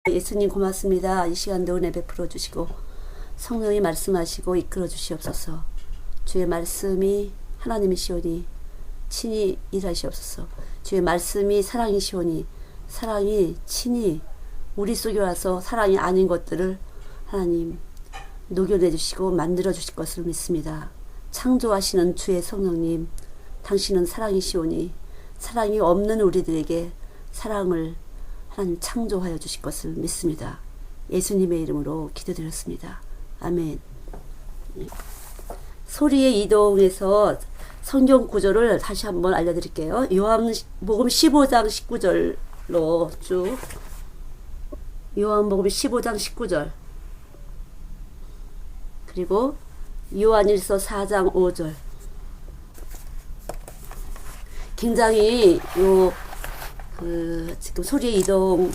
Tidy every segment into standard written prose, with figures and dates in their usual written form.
예수님 고맙습니다. 이 시간도 은혜 베풀어 주시고 성령이 말씀하시고 이끌어 주시옵소서. 주의 말씀이 하나님이시오니 친히 일하시옵소서. 주의 말씀이 사랑이시오니 사랑이 친히 우리 속에 와서 사랑이 아닌 것들을 하나님 녹여내 주시고 만들어 주실 것을 믿습니다. 창조하시는 주의 성령님, 당신은 사랑이시오니 사랑이 없는 우리들에게 사랑을 하나님 창조하여 주실 것을 믿습니다. 예수님의 이름으로 기도드렸습니다. 아멘. 소리의 이동에서 성경 구절을 다시 한번 알려드릴게요. 요한복음 15장 19절로 쭉. 요한복음 15장 19절. 그리고 요한일서 4장 5절. 굉장히 지금 소리의 이동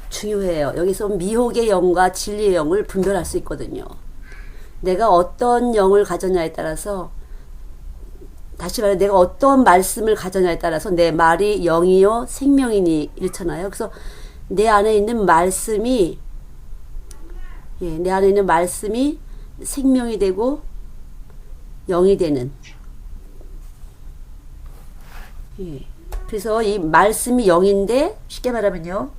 중요해요. 여기서 미혹의 영과 진리의 영을 분별할 수 있거든요. 내가 어떤 영을 가졌냐에 따라서, 다시 말해 내가 어떤 말씀을 가졌냐에 따라서 내 말이 영이요 생명이니 이렇잖아요. 그래서 내 안에 있는 말씀이 생명이 되고 영이 되는, 그래서 이 말씀이 영인데 쉽게 말하면요,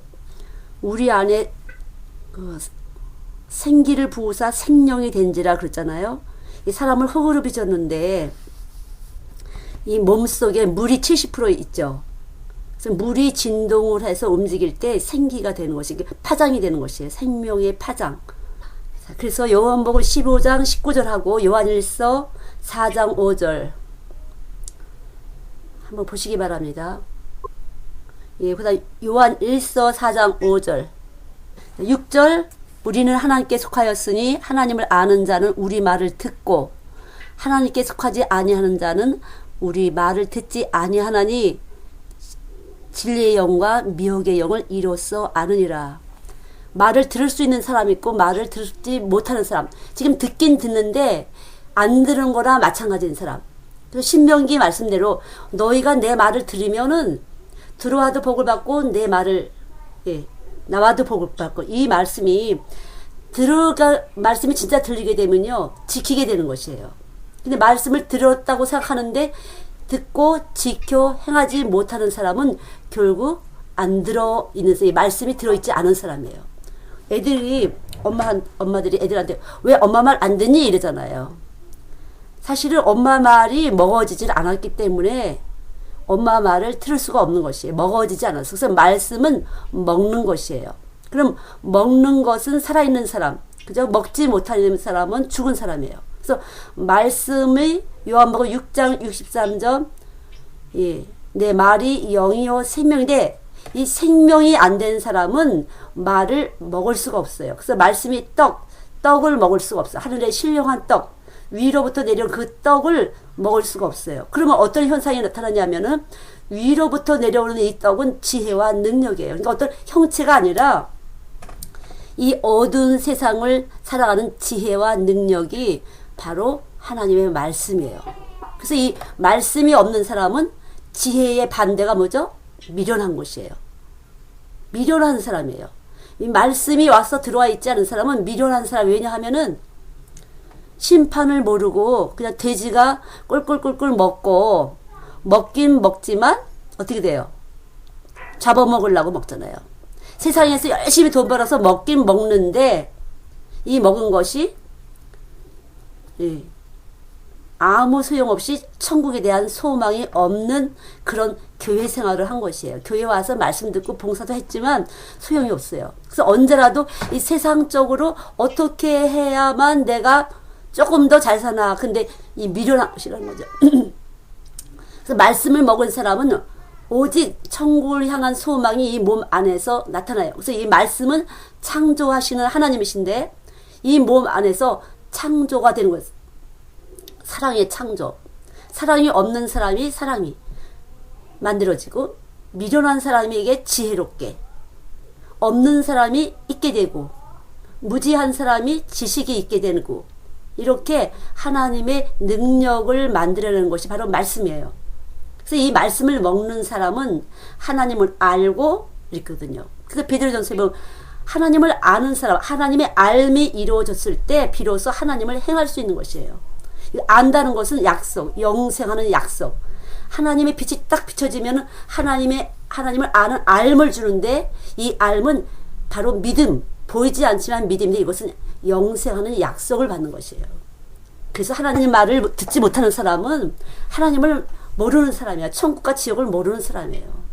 우리 안에 생기를 부으사 생명이 된지라 그랬잖아요. 이 사람을 흙으로 빚었는데 이 몸속에 물이 70% 있죠. 그래서 물이 진동을 해서 움직일 때 생기가 되는 것이, 파장이 되는 것이에요. 생명의 파장. 그래서 요한복음 15장 19절하고 요한일서 4장 5절 한번 보시기 바랍니다. 그다음 요한일서 4장 5절 6절. 우리는 하나님께 속하였으니 하나님을 아는 자는 우리 말을 듣고 하나님께 속하지 아니하는 자는 우리 말을 듣지 아니하나니 진리의 영과 미혹의 영을 이로써 아느니라. 말을 들을 수 있는 사람 있고 말을 듣지 못하는 사람. 지금 듣긴 듣는데 안 들은 거나 마찬가지인 사람. 신명기 말씀대로 너희가 내 말을 들으면은 들어와도 복을 받고 내 말을 나와도 복을 받고, 이 말씀이 말씀이 진짜 들리게 되면요 지키게 되는 것이에요. 근데 말씀을 들었다고 생각하는데 듣고 지켜 행하지 못하는 사람은 결국 안 들어 있는, 이 말씀이 들어있지 않은 사람이에요. 애들이 엄마들이 애들한테 왜 엄마 말 안 듣니 이러잖아요. 사실은 엄마 말이 먹어지질 않았기 때문에 엄마 말을 들을 수가 없는 것이에요. 먹어지지 않았어. 그래서 말씀은 먹는 것이에요. 그럼 먹는 것은 살아있는 사람, 그죠? 먹지 못하는 사람은 죽은 사람이에요. 그래서 말씀의 요한복음 6장 63절, 내 말이 영이요 생명인데 이 생명이 안 된 사람은 말을 먹을 수가 없어요. 그래서 말씀이 떡을 먹을 수가 없어요. 하늘의 신령한 떡, 위로부터 내려온 그 떡을 먹을 수가 없어요. 그러면 어떤 현상이 나타나냐면은 위로부터 내려오는 이 떡은 지혜와 능력이에요. 그러니까 어떤 형체가 아니라 이 어두운 세상을 살아가는 지혜와 능력이 바로 하나님의 말씀이에요. 그래서 이 말씀이 없는 사람은 지혜의 반대가 뭐죠? 미련한 것이에요. 미련한 사람이에요. 이 말씀이 와서 들어와 있지 않은 사람은 미련한 사람. 왜냐하면은 심판을 모르고 그냥 돼지가 꿀꿀꿀꿀 먹고, 먹긴 먹지만 어떻게 돼요? 잡아먹으려고 먹잖아요. 세상에서 열심히 돈 벌어서 먹긴 먹는데 이 먹은 것이 아무 소용없이 천국에 대한 소망이 없는 그런 교회 생활을 한 것이에요. 교회 와서 말씀 듣고 봉사도 했지만 소용이 없어요. 그래서 언제라도 이 세상적으로 어떻게 해야만 내가 조금 더 잘 사나. 근데 이 미련한 것이라는 거죠. 그래서 말씀을 먹은 사람은 오직 천국을 향한 소망이 이 몸 안에서 나타나요. 그래서 이 말씀은 창조하시는 하나님이신데 이 몸 안에서 창조가 되는 거예요. 사랑의 창조. 사랑이 없는 사람이 사랑이 만들어지고, 미련한 사람에게 지혜롭게, 없는 사람이 있게 되고, 무지한 사람이 지식이 있게 되고, 이렇게 하나님의 능력을 만들어내는 것이 바로 말씀이에요. 그래서 이 말씀을 먹는 사람은 하나님을 알고 있거든요. 그래서 베드로전서에 보면 하나님을 아는 사람, 하나님의 알미 이루어졌을 때 비로소 하나님을 행할 수 있는 것이에요. 안다는 것은 약속, 영생하는 약속. 하나님의 빛이 딱 비춰지면 하나님을 아는 알을 주는데, 이 알은 바로 믿음, 보이지 않지만 믿음인데, 이것은 영생하는 약속을 받는 것이에요. 그래서 하나님 말을 듣지 못하는 사람은 하나님을 모르는 사람이야. 천국과 지옥을 모르는 사람이에요.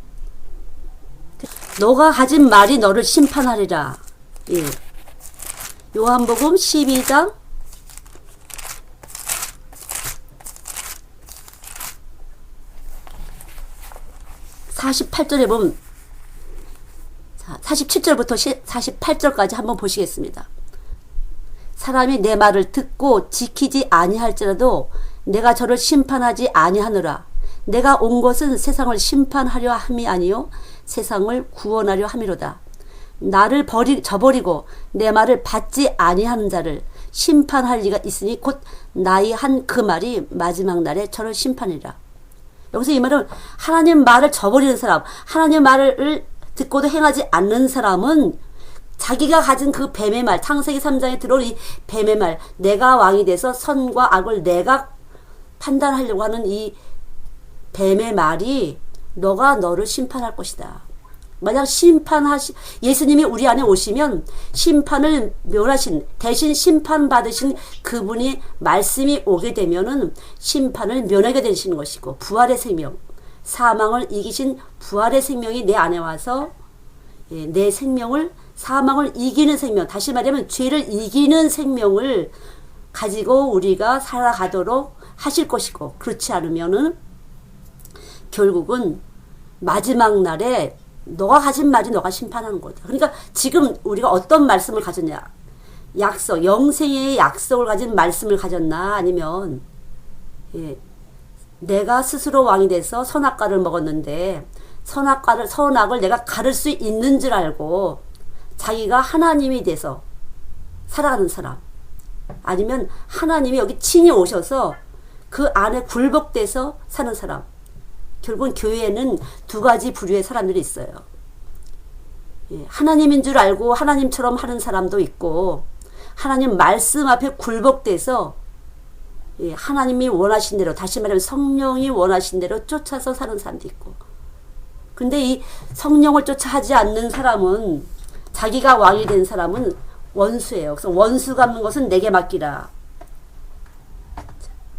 너가 가진 말이 너를 심판하리라. 예. 요한복음 12장 48절에 보면, 47절부터 48절까지 한번 보시겠습니다. 사람이 내 말을 듣고 지키지 아니할지라도 내가 저를 심판하지 아니하노라. 내가 온 것은 세상을 심판하려 함이 아니요 세상을 구원하려 함이로다. 나를 저버리고 내 말을 받지 아니하는 자를 심판할 리가 있으니 곧 나의 한 그 말이 마지막 날에 저를 심판이라. 여기서 이 말은 하나님 말을 저버리는 사람, 하나님 말을 듣고도 행하지 않는 사람은 자기가 가진 그 뱀의 말, 창세기 3장에 들어온 이 뱀의 말, 내가 왕이 돼서 선과 악을 내가 판단하려고 하는 이 뱀의 말이 너가 너를 심판할 것이다. 만약 예수님이 우리 안에 오시면 심판을 면하신, 대신 심판받으신 그분이 말씀이 오게 되면은 심판을 면하게 되시는 것이고, 부활의 생명, 사망을 이기신 부활의 생명이 내 안에 와서 내 생명을, 사망을 이기는 생명, 다시 말하면 죄를 이기는 생명을 가지고 우리가 살아가도록 하실 것이고, 그렇지 않으면은 결국은 마지막 날에 너가 가진 말이 너가 심판하는 거다. 그러니까 지금 우리가 어떤 말씀을 가졌냐? 약속, 영생의 약속을 가진 말씀을 가졌나? 아니면 내가 스스로 왕이 돼서 선악과를 먹었는데 선악을 내가 가를 수 있는 줄 알고 자기가 하나님이 돼서 살아가는 사람, 아니면 하나님이 여기 친히 오셔서 그 안에 굴복돼서 사는 사람. 결국은 교회에는 두 가지 부류의 사람들이 있어요. 하나님인 줄 알고 하나님처럼 하는 사람도 있고, 하나님 말씀 앞에 굴복돼서 하나님이 원하신 대로, 다시 말하면 성령이 원하신 대로 쫓아서 사는 사람도 있고. 근데 이 성령을 쫓아 하지 않는 사람은, 자기가 왕이 된 사람은 원수예요. 그래서 원수 갚는 것은 내게 맡기라.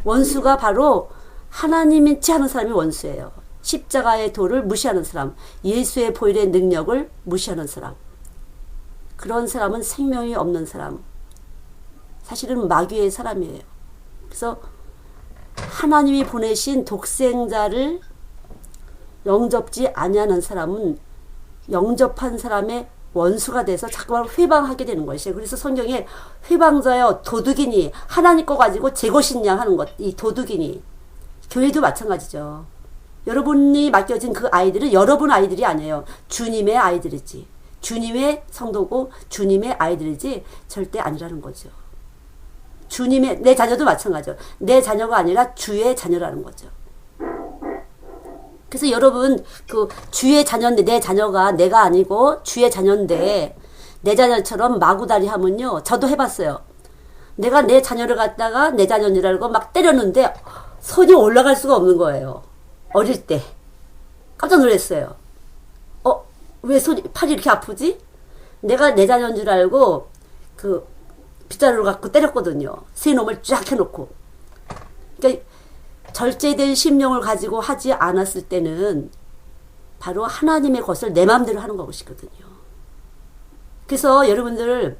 원수가 바로 하나님인지 하는 사람이 원수예요. 십자가의 도를 무시하는 사람, 예수의 보혈의 능력을 무시하는 사람, 그런 사람은 생명이 없는 사람, 사실은 마귀의 사람이에요. 그래서 하나님이 보내신 독생자를 영접지 아니하는 사람은 영접한 사람의 원수가 돼서 자꾸만 회방하게 되는 것이에요. 그래서 성경에 회방자여 도둑이니, 하나님 거 가지고 제 것이냐 하는 것, 이 도둑이니. 교회도 마찬가지죠. 여러분이 맡겨진 그 아이들은 여러분 아이들이 아니에요. 주님의 아이들이지. 주님의 성도고 주님의 아이들이지 절대 아니라는 거죠. 내 자녀도 마찬가지죠. 내 자녀가 아니라 주의 자녀라는 거죠. 그래서 여러분, 그 주의 자녀인데, 내 자녀가 내가 아니고 주의 자녀인데 내 자녀처럼 마구다리 하면요, 저도 해봤어요. 내가 내 자녀를 갖다가 내 자녀인 줄 알고 막 때렸는데 손이 올라갈 수가 없는 거예요. 어릴 때 깜짝 놀랐어요. 왜 팔이 이렇게 아프지? 내가 내 자녀인 줄 알고 그 빗자루를 갖고 때렸거든요. 새 놈을 쫙 해놓고. 그러니까 절제된 심령을 가지고 하지 않았을 때는 바로 하나님의 것을 내 마음대로 하는 것이거든요. 그래서 여러분들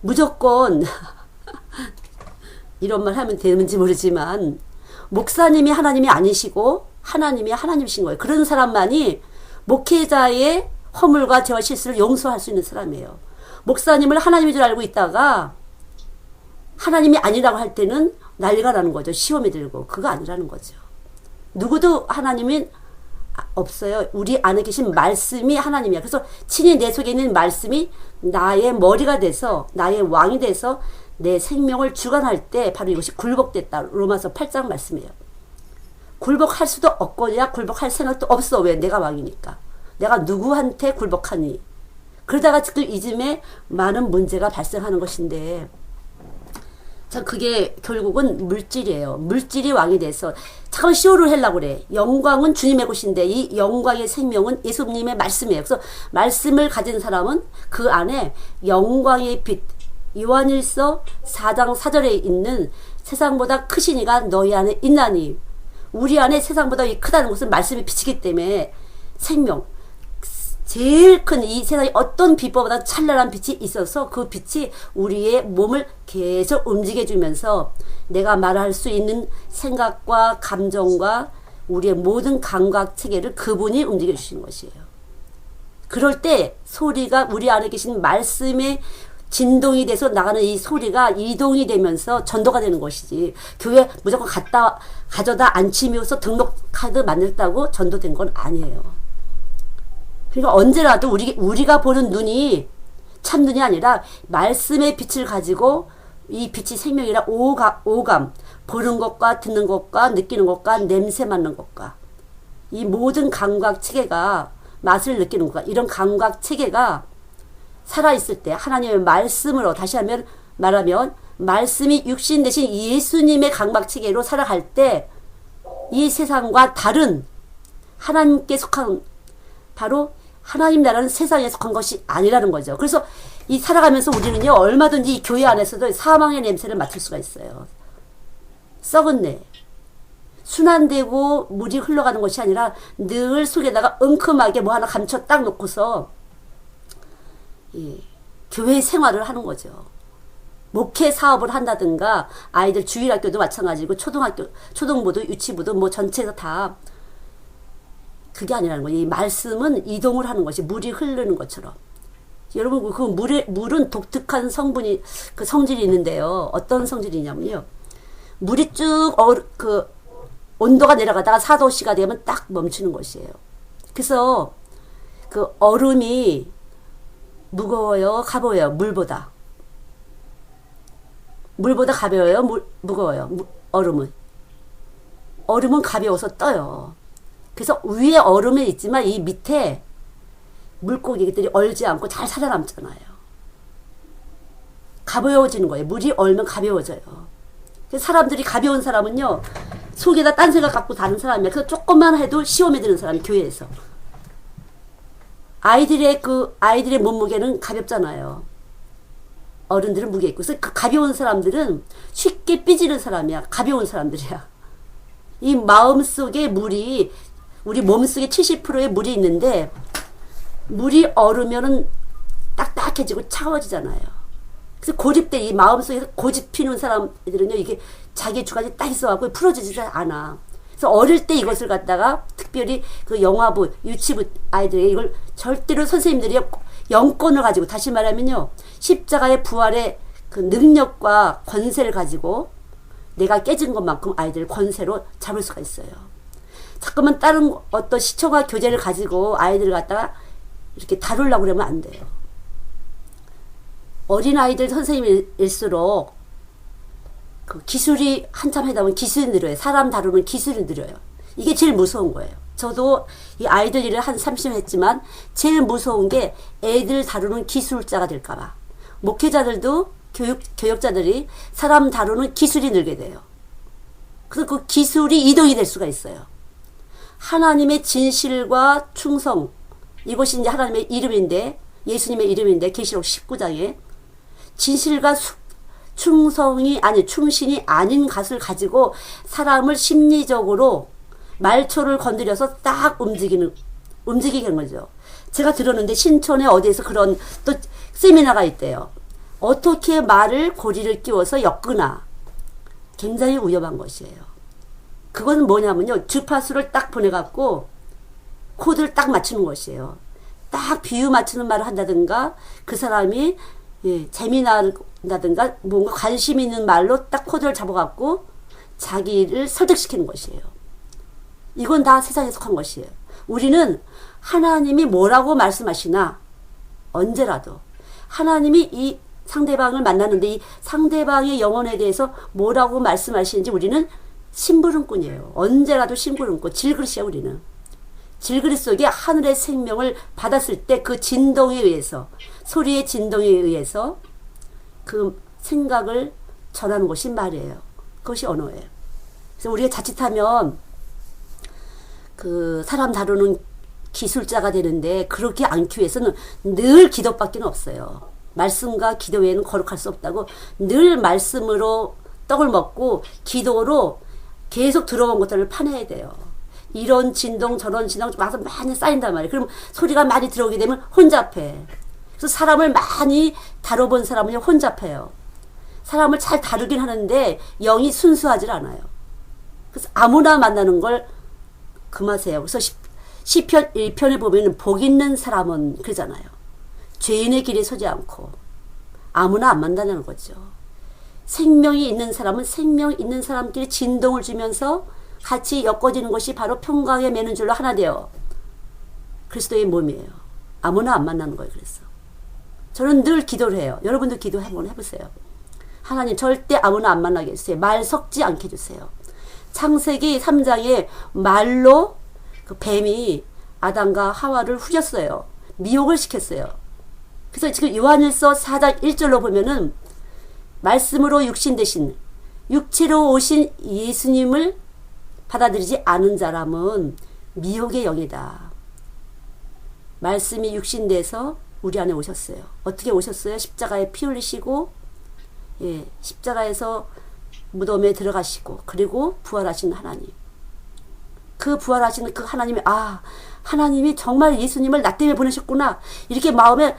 무조건 이런 말 하면 되는지 모르지만, 목사님이 하나님이 아니시고 하나님이 하나님이신 거예요. 그런 사람만이 목회자의 허물과 죄와 실수를 용서할 수 있는 사람이에요. 목사님을 하나님인 줄 알고 있다가 하나님이 아니라고 할 때는 난리가 나는 거죠. 시험이 들고. 그거 아니라는 거죠. 누구도 하나님이 없어요. 우리 안에 계신 말씀이 하나님이야. 그래서 친히 내 속에 있는 말씀이 나의 머리가 돼서, 나의 왕이 돼서 내 생명을 주관할 때 바로 이것이 굴복됐다. 로마서 8장 말씀이에요. 굴복할 수도 없거냐, 굴복할 생각도 없어. 왜? 내가 왕이니까. 내가 누구한테 굴복하니? 그러다가 그 이즘에 많은 문제가 발생하는 것인데, 참 그게 결국은 물질이에요. 물질이 왕이 돼서 잠깐 쇼를 하려고 그래. 영광은 주님의 것인데 이 영광의 생명은 예수님의 말씀이에요. 그래서 말씀을 가진 사람은 그 안에 영광의 빛, 요한일서 4장 4절에 있는 세상보다 크시니가 너희 안에 있나니, 우리 안에 세상보다 크다는 것은 말씀이 비치기 때문에 생명, 제일 큰 이 세상에 어떤 빛보다 찬란한 빛이 있어서 그 빛이 우리의 몸을 계속 움직여주면서 내가 말할 수 있는 생각과 감정과 우리의 모든 감각 체계를 그분이 움직여주시는 것이에요. 그럴 때 소리가 우리 안에 계신 말씀의 진동이 돼서 나가는 이 소리가 이동이 되면서 전도가 되는 것이지, 교회 무조건 가져다 앉히면서 등록카드 만들었다고 전도된 건 아니에요. 그러니까 언제라도 우리가 보는 눈이 참눈이 아니라 말씀의 빛을 가지고, 이 빛이 생명이라 오감, 보는 것과 듣는 것과 느끼는 것과 냄새 맡는 것과 이 모든 감각 체계가, 맛을 느끼는 것과 이런 감각 체계가 살아있을 때 하나님의 말씀으로, 다시 말하면 말씀이 육신 대신 예수님의 감각 체계로 살아갈 때 이 세상과 다른 하나님께 속한, 바로 하나님 나라는 세상에 속한 것이 아니라는 거죠. 그래서 이 살아가면서 우리는요, 얼마든지 이 교회 안에서도 사망의 냄새를 맡을 수가 있어요. 썩은 내, 순환되고 물이 흘러가는 것이 아니라 늘 속에다가 엉큼하게 뭐 하나 감춰 딱 놓고서 교회 생활을 하는 거죠. 목회 사업을 한다든가, 아이들 주일학교도 마찬가지고, 초등학교, 초등부도 유치부도 뭐 전체가 다 그게 아니라는 거예요. 이 말씀은 이동을 하는 것이, 물이 흐르는 것처럼. 여러분, 그 물은 독특한 성질이 있는데요. 어떤 성질이냐면요, 물이 쭉 온도가 내려가다가 4도씨가 되면 딱 멈추는 것이에요. 그래서 그 얼음이 무거워요, 가벼워요? 물보다 가벼워요, 무거워요? 얼음은 가벼워서 떠요. 그래서 위에 얼음이 있지만 이 밑에 물고기들이 얼지 않고 잘 살아남잖아요. 가벼워지는 거예요. 물이 얼면 가벼워져요. 그래서 사람들이, 가벼운 사람은요, 속에다 딴 생각 갖고 다른 사람이야. 그래서 조금만 해도 시험에 드는 사람이 교회에서. 아이들의 몸무게는 가볍잖아요. 어른들은 무게 있고. 그래서 그 가벼운 사람들은 쉽게 삐지는 사람이야. 가벼운 사람들이야. 이 마음속에 물이, 우리 몸속에 70%의 물이 있는데, 물이 얼으면은 딱딱해지고 차가워지잖아요. 그래서 고집때, 이 마음속에서 고집 피는 사람들은요, 이게 자기 주관이 딱 있어갖고 풀어지지 않아. 그래서 어릴 때 이것을 갖다가 특별히 그 영화부, 유치부 아이들에게 이걸 절대로 선생님들이 영권을 가지고, 다시 말하면요, 십자가의 부활의 그 능력과 권세를 가지고 내가 깨진 것만큼 아이들을 권세로 잡을 수가 있어요. 자꾸만 다른 어떤 시초가 교재를 가지고 아이들을 갖다가 이렇게 다루려고 그러면 안 돼요. 어린아이들 선생님일수록 그 기술이 한참 하다 보면 기술이 늘어요. 사람 다루는 기술이 늘어요. 이게 제일 무서운 거예요. 저도 이 아이들 일을 한 30년 했지만 제일 무서운 게 애들 다루는 기술자가 될까봐. 목회자들도 교역자들이 사람 다루는 기술이 늘게 돼요. 그래서 그 기술이 이동이 될 수가 있어요. 하나님의 진실과 충성, 이것이 이제 하나님의 이름인데, 예수님의 이름인데, 계시록 19장에 진실과 충신이 아닌 것을 가지고 사람을 심리적으로 말초를 건드려서 딱 움직이게 한 거죠. 제가 들었는데 신촌에 어디에서 그런 또 세미나가 있대요. 어떻게 말을 고리를 끼워서 엮으나. 굉장히 위험한 것이에요. 그건 뭐냐면요, 주파수를 딱 보내갖고 코드를 딱 맞추는 것이에요. 딱 비유 맞추는 말을 한다든가, 그 사람이 재미난다든가 뭔가 관심 있는 말로 딱 코드를 잡아갖고 자기를 설득시키는 것이에요. 이건 다 세상에 속한 것이에요. 우리는 하나님이 뭐라고 말씀하시나, 언제라도 하나님이 이 상대방을 만났는데 이 상대방의 영혼에 대해서 뭐라고 말씀하시는지 우리는 심부름꾼이에요. 언제라도 심부름꾼, 질그릇이야 우리는. 질그릇 속에 하늘의 생명을 받았을 때 그 진동에 의해서, 소리의 진동에 의해서 그 생각을 전하는 것이 말이에요. 그것이 언어예요. 그래서 우리가 자칫하면 그 사람 다루는 기술자가 되는데 그렇게 않기 위해서는 늘 기도밖에 없어요. 말씀과 기도 외에는 거룩할 수 없다고, 늘 말씀으로 떡을 먹고 기도로 계속 들어온 것들을 파내야 돼요. 이런 진동 저런 진동 와서 많이 쌓인단 말이에요. 그럼 소리가 많이 들어오게 되면 혼잡해. 그래서 사람을 많이 다뤄본 사람은 혼잡해요. 사람을 잘 다루긴 하는데 영이 순수하지 않아요. 그래서 아무나 만나는 걸 금하세요. 그래서 시편 1편에 보면 복 있는 사람은 그러잖아요. 죄인의 길에 서지 않고 아무나 안 만나는 거죠. 생명이 있는 사람은 생명 있는 사람끼리 진동을 주면서 같이 엮어지는 것이 바로 평강에 매는 줄로 하나 되어 그리스도의 몸이에요. 아무나 안 만나는 거예요. 그래서 저는 늘 기도를 해요. 여러분도 기도 한번 해보세요. 하나님 절대 아무나 안 만나게 해주세요. 말 섞지 않게 해주세요. 창세기 3장에 말로 그 뱀이 아담과 하와를 후렸어요. 미혹을 시켰어요. 그래서 지금 요한일서 4장 1절로 보면은 말씀으로 육신 되신 육체로 오신 예수님을 받아들이지 않은 사람은 미혹의 영이다. 말씀이 육신 돼서 우리 안에 오셨어요. 어떻게 오셨어요? 십자가에 피 흘리시고, 예, 십자가에서 무덤에 들어가시고, 그리고 부활하신 하나님. 그 부활하시는 그 하나님이, 아, 하나님이 정말 예수님을 나 때문에 보내셨구나. 이렇게 마음에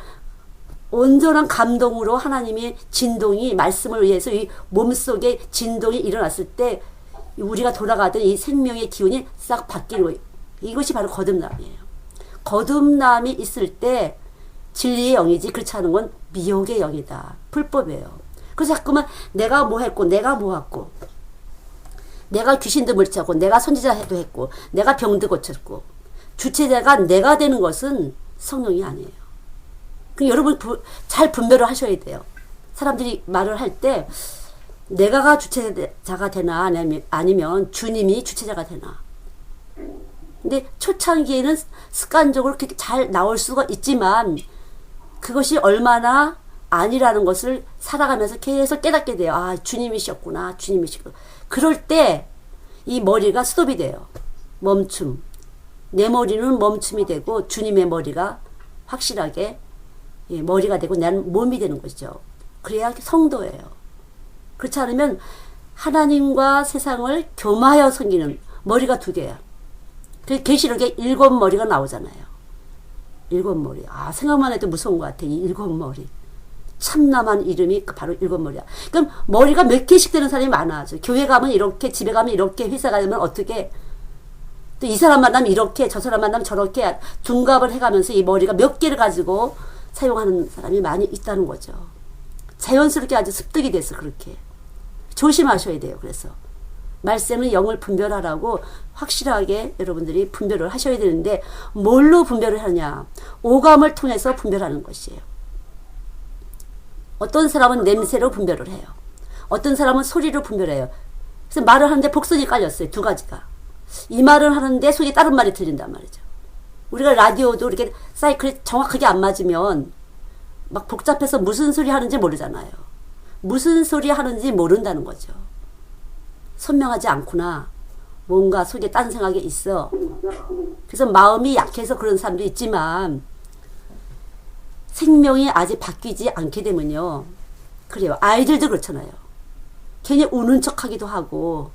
온전한 감동으로 하나님의 진동이, 말씀을 위해서 이 몸속에 진동이 일어났을 때 우리가 돌아가던 이 생명의 기운이 싹 바뀌고, 이것이 바로 거듭남이에요. 거듭남이 있을 때 진리의 영이지, 그렇지 않은 건 미혹의 영이다. 불법이에요. 그래서 자꾸만 내가 뭐 했고, 내가 뭐 했고, 내가 귀신도 물리쳤고, 내가 선지자도 했고, 내가 병도 고쳤고, 주체자가 내가 되는 것은 성령이 아니에요. 그럼 여러분 잘 분별을 하셔야 돼요. 사람들이 말을 할 때 내가가 주체자가 되나 아니면 주님이 주체자가 되나. 근데 초창기에는 습관적으로 그렇게 잘 나올 수가 있지만 그것이 얼마나 아니라는 것을 살아가면서 계속 깨닫게 돼요. 아, 주님이셨구나. 주님이시구나. 그럴 때 이 머리가 스톱이 돼요. 멈춤. 내 머리는 멈춤이 되고 주님의 머리가 확실하게, 예, 머리가 되고 나는 몸이 되는 것이죠. 그래야 성도예요. 그렇지 않으면 하나님과 세상을 교마하여 섬기는 머리가 두 개야. 그 계시록에 7머리가 나오잖아요. 7머리. 아, 생각만 해도 무서운 것 같아. 이 7머리. 참남한 이름이 바로 7머리야. 그럼 머리가 몇 개씩 되는 사람이 많아. 교회 가면 이렇게, 집에 가면 이렇게, 회사 가면 어떻게, 또 이 사람 만나면 이렇게, 저 사람 만나면 저렇게 둔갑을 해가면서 이 머리가 몇 개를 가지고 사용하는 사람이 많이 있다는 거죠. 자연스럽게 아주 습득이 돼서 그렇게. 조심하셔야 돼요. 그래서 말씀은 영을 분별하라고 확실하게 여러분들이 분별을 하셔야 되는데 뭘로 분별을 하냐? 오감을 통해서 분별하는 것이에요. 어떤 사람은 냄새로 분별을 해요. 어떤 사람은 소리로 분별해요. 그래서 말을 하는데 복선이 깔렸어요. 두 가지가. 이 말을 하는데 속에 다른 말이 들린단 말이죠. 우리가 라디오도 이렇게 사이클이 정확하게 안 맞으면 막 복잡해서 무슨 소리 하는지 모르잖아요. 무슨 소리 하는지 모른다는 거죠. 선명하지 않구나. 뭔가 속에 딴 생각이 있어. 그래서 마음이 약해서 그런 사람도 있지만 생명이 아직 바뀌지 않게 되면요. 그래요. 아이들도 그렇잖아요. 괜히 우는 척 하기도 하고,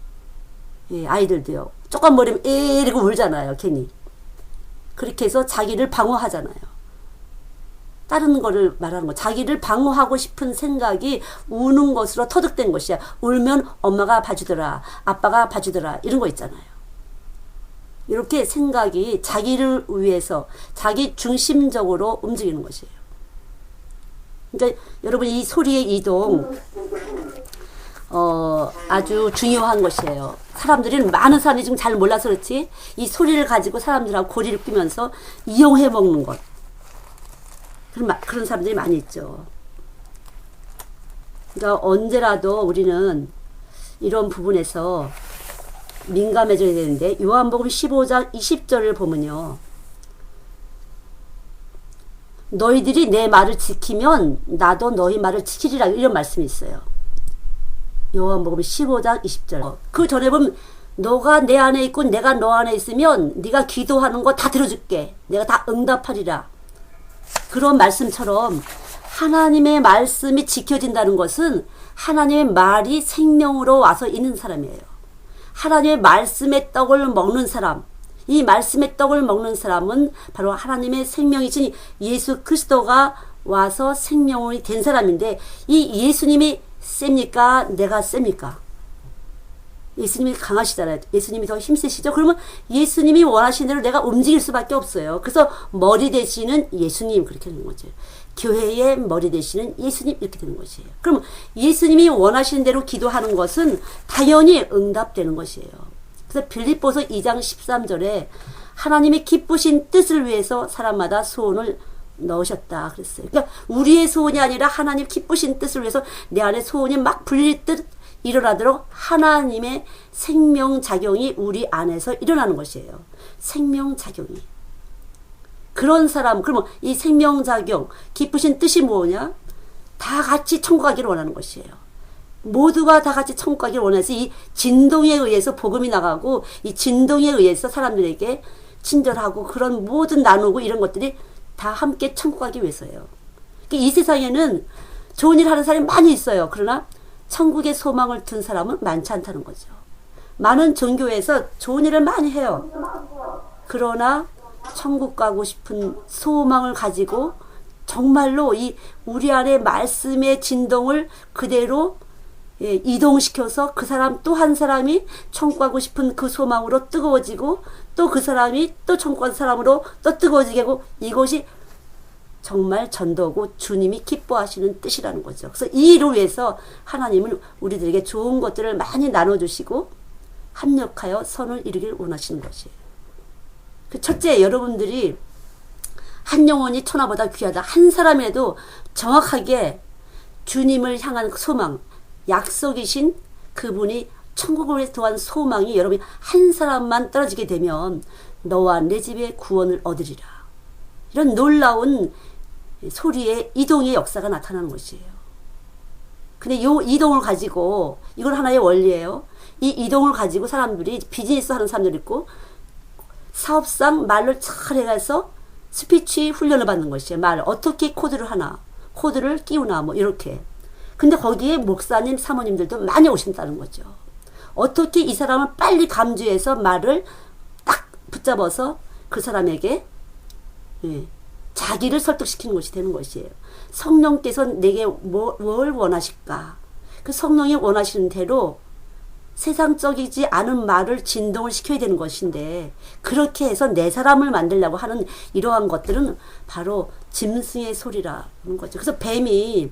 예, 아이들도요. 조금 머리면 이러고 울잖아요. 괜히. 그렇게 해서 자기를 방어하잖아요. 다른 거를 말하는 거. 자기를 방어하고 싶은 생각이 우는 것으로 터득된 것이야. 울면 엄마가 봐주더라. 아빠가 봐주더라. 이런 거 있잖아요. 이렇게 생각이 자기를 위해서 자기 중심적으로 움직이는 것이에요. 그러니까 여러분 이 소리의 이동 아주 중요한 것이에요. 많은 사람들이 지금 잘 몰라서 그렇지 이 소리를 가지고 사람들하고 고리를 끼면서 이용해 먹는 것. 그런 사람들이 많이 있죠. 그러니까 언제라도 우리는 이런 부분에서 민감해져야 되는데 요한복음 15장 20절을 보면요. 너희들이 내 말을 지키면 나도 너희 말을 지키리라 이런 말씀이 있어요. 요한복음 15장 20절. 그 전에 보면 너가 내 안에 있고 내가 너 안에 있으면 네가 기도하는 거 다 들어줄게. 내가 다 응답하리라. 그런 말씀처럼 하나님의 말씀이 지켜진다는 것은 하나님의 말이 생명으로 와서 있는 사람이에요. 하나님의 말씀의 떡을 먹는 사람, 이 말씀의 떡을 먹는 사람은 바로 하나님의 생명이신 예수 그리스도가 와서 생명이 된 사람인데, 이 예수님이 셉니까? 내가 셉니까? 예수님이 강하시잖아요. 예수님이 더 힘세시죠? 그러면 예수님이 원하시는 대로 내가 움직일 수밖에 없어요. 그래서 머리 되시는 예수님, 그렇게 되는 거죠. 교회의 머리 되시는 예수님, 이렇게 되는 것이에요. 그럼 예수님이 원하시는 대로 기도하는 것은 당연히 응답되는 것이에요. 그래서 빌립보서 2장 13절에 하나님의 기쁘신 뜻을 위해서 사람마다 소원을 넣으셨다 그랬어요. 그러니까 우리의 소원이 아니라 하나님 기쁘신 뜻을 위해서 내 안에 소원이 막 불릴 듯 일어나도록 하나님의 생명작용이 우리 안에서 일어나는 것이에요. 생명작용이. 그런 사람, 그러면 이 생명작용, 기쁘신 뜻이 뭐냐? 다 같이 천국 가기를 원하는 것이에요. 모두가 다 같이 천국 가기를 원해서 이 진동에 의해서 복음이 나가고, 이 진동에 의해서 사람들에게 친절하고 그런 모든 나누고 이런 것들이 다 함께 천국 가기 위해서예요. 이 세상에는 좋은 일 하는 사람이 많이 있어요. 그러나 천국의 소망을 둔 사람은 많지 않다는 거죠. 많은 종교에서 좋은 일을 많이 해요. 그러나 천국 가고 싶은 소망을 가지고 정말로 이 우리 안에 말씀의 진동을 그대로 이동시켜서 그 사람 또 한 사람이 천국 가고 싶은 그 소망으로 뜨거워지고, 또 그 사람이 또 천국 간 사람으로 또 뜨거워지게 하고, 이것이 정말 전도고 주님이 기뻐하시는 뜻이라는 거죠. 그래서 이 일을 위해서 하나님은 우리들에게 좋은 것들을 많이 나눠주시고 합력하여 선을 이루길 원하시는 것이에요. 첫째, 여러분들이 한 영혼이 천하보다 귀하다. 한 사람이라도 정확하게 주님을 향한 소망, 약속이신 그분이 천국을 도한 소망이 여러분이 한 사람만 떨어지게 되면 너와 내 집에 구원을 얻으리라. 이런 놀라운 소리의 이동의 역사가 나타나는 것이에요. 근데 이 이동을 가지고, 이건 하나의 원리예요. 이 이동을 가지고 사람들이 비즈니스 하는 사람들 있고, 사업상 말을 잘 해가서 스피치 훈련을 받는 것이에요. 말 어떻게 코드를 하나, 코드를 끼우나 뭐 이렇게. 근데 거기에 목사님, 사모님들도 많이 오신다는 거죠. 어떻게 이 사람을 빨리 감주해서 말을 딱 붙잡아서 그 사람에게 자기를 설득시키는 것이 되는 것이에요. 성령께서 내게 뭘 원하실까? 그 성령이 원하시는 대로 세상적이지 않은 말을 진동을 시켜야 되는 것인데, 그렇게 해서 내 사람을 만들려고 하는 이러한 것들은 바로 짐승의 소리라는 거죠. 그래서 뱀이,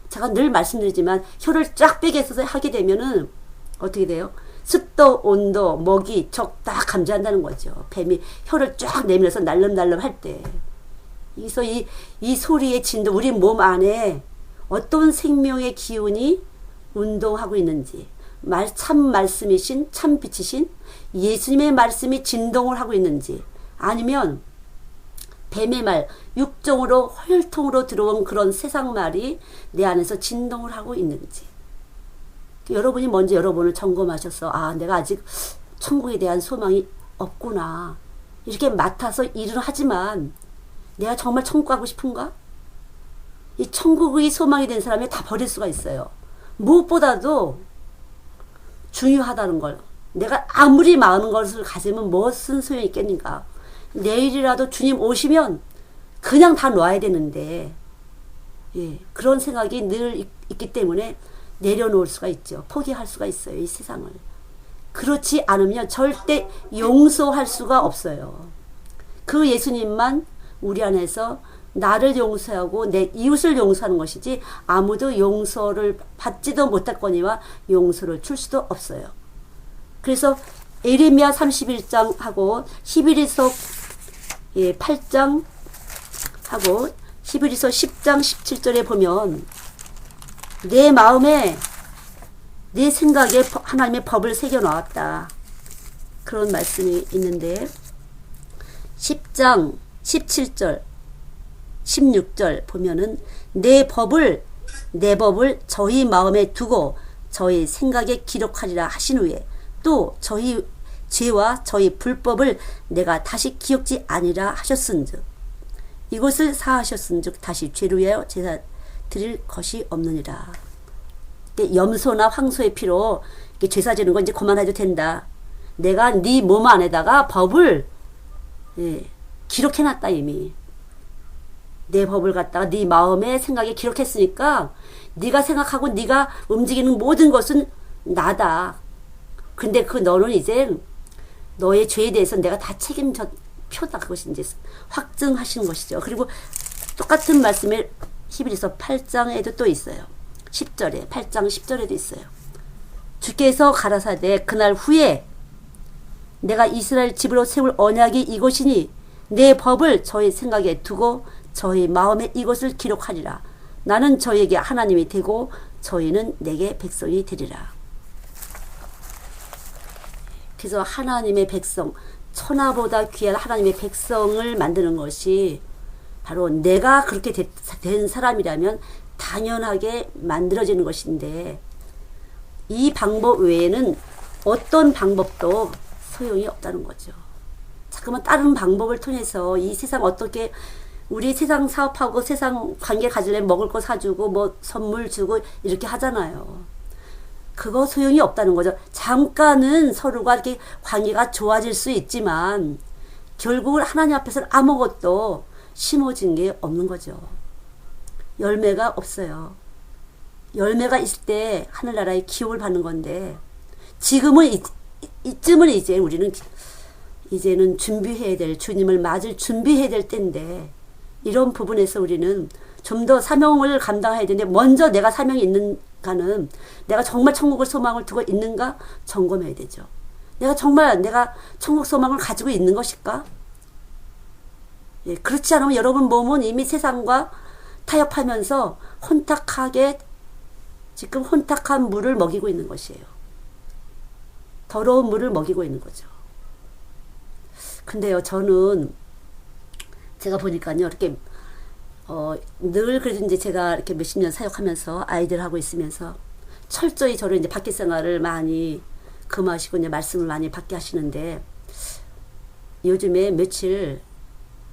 제가 늘 말씀드리지만 혀를 쫙 빼게 해서 하게 되면은 어떻게 돼요? 습도, 온도, 먹이, 적 다 감지한다는 거죠. 뱀이 혀를 쫙 내밀어서 날름날름 할 때. 그래서 이 소리의 진동, 우리 몸 안에 어떤 생명의 기운이 운동하고 있는지, 참 말씀이신, 참 빛이신 예수님의 말씀이 진동을 하고 있는지, 아니면 뱀의 말, 육정으로 혈통으로 들어온 그런 세상 말이 내 안에서 진동을 하고 있는지. 여러분이 먼저 여러분을 점검하셔서, 아, 내가 아직 천국에 대한 소망이 없구나. 이렇게 맡아서 일은 하지만 내가 정말 천국 가고 싶은가? 이 천국의 소망이 된 사람이 다 버릴 수가 있어요. 무엇보다도 중요하다는 걸, 내가 아무리 많은 것을 가지면 무슨 소용이 있겠는가? 내일이라도 주님 오시면 그냥 다 놔야 되는데, 그런 생각이 늘 있기 때문에 내려놓을 수가 있죠. 포기할 수가 있어요, 이 세상을. 그렇지 않으면 절대 용서할 수가 없어요. 그 예수님만 우리 안에서 나를 용서하고 내 이웃을 용서하는 것이지, 아무도 용서를 받지도 못했거니와 용서를 줄 수도 없어요. 그래서 에레미야 31장하고 히브리서 8장 하고 히브리서 10장 17절에 보면, 내 마음에 내 생각에 하나님의 법을 새겨 놓았다. 그런 말씀이 있는데 10장 17절 16절 보면은 내 법을 저희 마음에 두고 저희 생각에 기록하리라 하신 후에 또 저희 죄와 저희 불법을 내가 다시 기억지 아니라 하셨은즉 이것을 사하셨은즉 다시 죄를 위하여 제사 드릴 것이 없느니라. 염소나 황소의 피로 제사 지는 건 이제 그만해도 된다. 내가 네 몸 안에다가 법을 기록해놨다. 이미 내 법을 갖다가 네 마음의 생각에 기록했으니까 네가 생각하고 네가 움직이는 모든 것은 나다. 근데 너는 이제 너의 죄에 대해서 내가 다 책임져 표다. 그것이 이제 확증하시는 것이죠. 그리고 똑같은 말씀에 히브리서 8장에도 또 있어요. 10절에 8장 10절에도 있어요. 주께서 가라사대 그날 후에 내가 이스라엘 집으로 세울 언약이 이것이니 내 법을 저희 생각에 두고 저희 마음에 이것을 기록하리라. 나는 저희에게 하나님이 되고 저희는 내게 백성이 되리라. 그래서 하나님의 백성, 천하보다 귀한 하나님의 백성을 만드는 것이 바로 내가 그렇게 된 사람이라면 당연하게 만들어지는 것인데 이 방법 외에는 어떤 방법도 소용이 없다는 거죠. 자꾸만 다른 방법을 통해서 이 세상 어떻게 우리 세상 사업하고 세상 관계 가지려면 먹을 거 사주고 뭐 선물 주고 이렇게 하잖아요. 그거 소용이 없다는 거죠. 잠깐은 서로가 이렇게 관계가 좋아질 수 있지만 결국은 하나님 앞에서는 아무것도 심어진 게 없는 거죠. 열매가 없어요. 열매가 있을 때 하늘나라의 기업을 받는 건데 지금은 이쯤은 이제 우리는 이제는 준비해야 될 주님을 맞을 준비해야 될 때인데 이런 부분에서 우리는 좀 더 사명을 감당해야 되는데 먼저 내가 사명이 있는가는 내가 정말 천국을 소망을 두고 있는가 점검해야 되죠. 내가 천국 소망을 가지고 있는 것일까? 예, 그렇지 않으면 여러분 몸은 이미 세상과 타협하면서 지금 혼탁한 물을 먹이고 있는 것이에요. 더러운 물을 먹이고 있는 거죠. 근데요, 저는 제가 보니까요, 이렇게 늘 그래도 이제 제가 이렇게 몇십 년 사역하면서 아이들하고 있으면서 철저히 저를 이제 밖에 생활을 많이 금하시고 이제 말씀을 많이 받게 하시는데 요즘에 며칠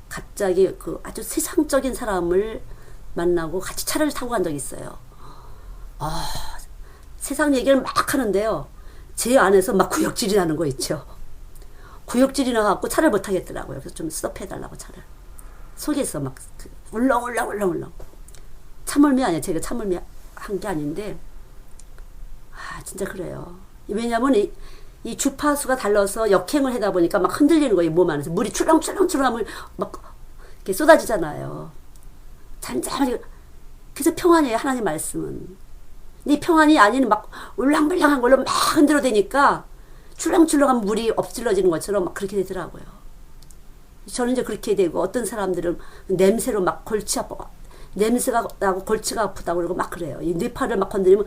갑자기 아주 세상적인 사람을 만나고 같이 차를 타고 간 적이 있어요. 세상 얘기를 막 하는데요. 제 안에서 막 구역질이 나는 거 있죠. 구역질이 나갖고 차를 못 타겠더라고요. 그래서 좀 스톱해달라고 차를. 속에서 막 울렁울렁. 참을미 아니에요. 제가 참을미 한 게 아닌데 진짜 그래요. 왜냐면 이 주파수가 달라서 역행을 하다 보니까 막 흔들리는 거예요. 몸 안에서. 물이 출렁출렁하면 막 이렇게 쏟아지잖아요. 잠잠하게. 그래서 평안이에요. 하나님 말씀은. 이 평안이 아닌 막 울랑불랑한 걸로 막 흔들어대니까 출렁출렁한 물이 엎질러지는 것처럼 막 그렇게 되더라고요. 저는 이제 그렇게 되고 어떤 사람들은 냄새로 막 골치 아파. 냄새가 나고 골치가 아프다고 그러고 막 그래요. 이 뇌파를 막 건드리면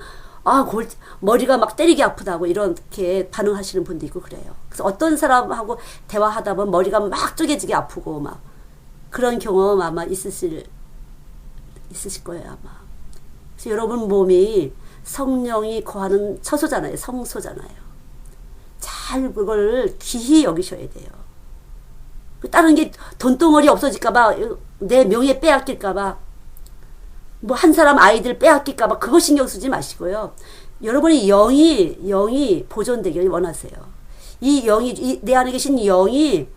머리가 막 때리기 아프다고 이렇게 반응하시는 분도 있고 그래요. 그래서 어떤 사람하고 대화하다 보면 머리가 막 쪼개지게 아프고 막 그런 경험 아마 있으실 거예요 아마. 그래서 여러분 몸이 성령이 거하는 처소잖아요. 성소잖아요. 잘 그걸 귀히 여기셔야 돼요. 다른 게 돈덩어리 없어질까봐 내 명예 빼앗길까봐 뭐 한 사람 아이들 빼앗길까봐 그거 신경 쓰지 마시고요. 여러분이 영이 보존되기를 원하세요. 이 영이 내 안에 계신 영이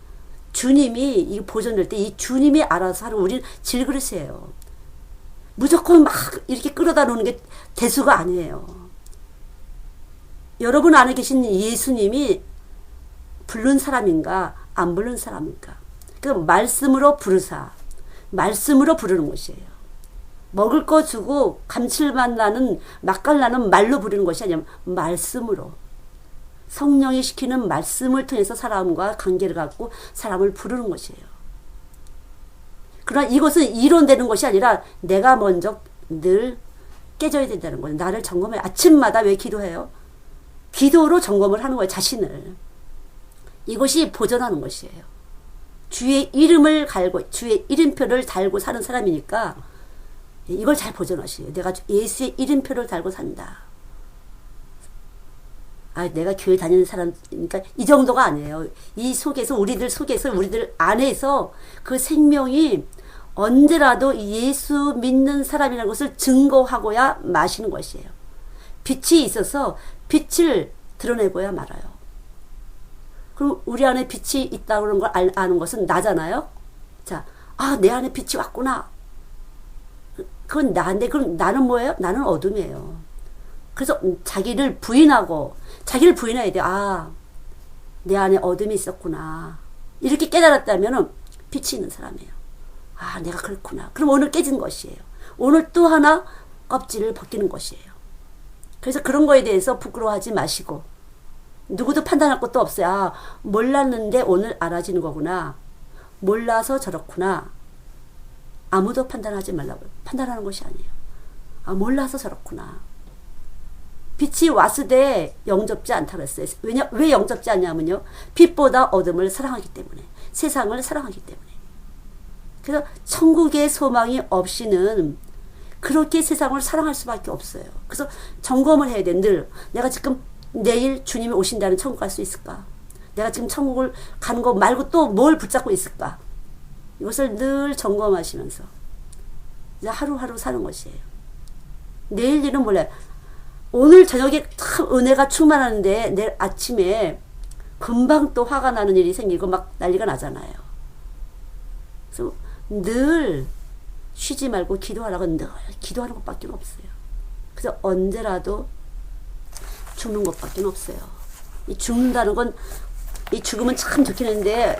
주님이 이 보존될 때 이 주님이 알아서 하는 우리는 질그릇이에요. 무조건 막 이렇게 끌어다 놓는 게 대수가 아니에요. 여러분 안에 계신 예수님이 부른 사람인가 안 부른 사람인가. 그 말씀으로 부르사 말씀으로 부르는 것이에요. 먹을 거 주고 감칠맛 나는 맛깔나는 말로 부르는 것이 아니라 말씀으로 성령이 시키는 말씀을 통해서 사람과 관계를 갖고 사람을 부르는 것이에요. 그러나 이것은 이론되는 것이 아니라 내가 먼저 늘 깨져야 된다는 거예요. 나를 점검해. 아침마다 왜 기도해요? 기도로 점검을 하는 거예요. 자신을. 이것이 보존하는 것이에요. 주의 이름을 갈고 주의 이름표를 달고 사는 사람이니까 이걸 잘 보존하시에요. 내가 예수의 이름표를 달고 산다. 내가 교회 다니는 사람이니까 이 정도가 아니에요. 이 속에서 우리들 안에서 그 생명이 언제라도 예수 믿는 사람이라는 것을 증거하고야 마시는 것이에요. 빛이 있어서 빛을 드러내고야 말아요. 그럼 우리 안에 빛이 있다고 그런 걸 아는 것은 나잖아요. 자, 내 안에 빛이 왔구나. 그건 나인데, 그럼 나는 뭐예요? 나는 어둠이에요. 그래서 자기를 부인해야 돼. 내 안에 어둠이 있었구나. 이렇게 깨달았다면 빛이 있는 사람이에요. 내가 그렇구나. 그럼 오늘 깨진 것이에요. 오늘 또 하나 껍질을 벗기는 것이에요. 그래서 그런 거에 대해서 부끄러워하지 마시고, 누구도 판단할 것도 없어요. 몰랐는데 오늘 알아지는 거구나. 몰라서 저렇구나. 아무도 판단하지 말라고요. 판단하는 것이 아니에요. 몰라서 저렇구나. 빛이 왔으되 영접지 않다 그랬어요. 왜 영접지 않냐면요. 빛보다 어둠을 사랑하기 때문에. 세상을 사랑하기 때문에. 그래서 천국의 소망이 없이는 그렇게 세상을 사랑할 수밖에 없어요. 그래서 점검을 해야 돼. 늘 내가 지금 내일 주님이 오신다는 천국 갈 수 있을까? 내가 지금 천국을 가는 거 말고 또 뭘 붙잡고 있을까? 이것을 늘 점검하시면서 이제 하루하루 사는 것이에요. 내일 일은 몰라요. 오늘 저녁에 참 은혜가 충만하는데 내일 아침에 금방 또 화가 나는 일이 생기고 막 난리가 나잖아요. 그래서 늘 쉬지 말고 기도하라고 늘 기도하는 것밖에 없어요. 그래서 언제라도 죽는 것밖에 없어요. 이 죽는다는 건, 이 죽음은 참 좋긴 했는데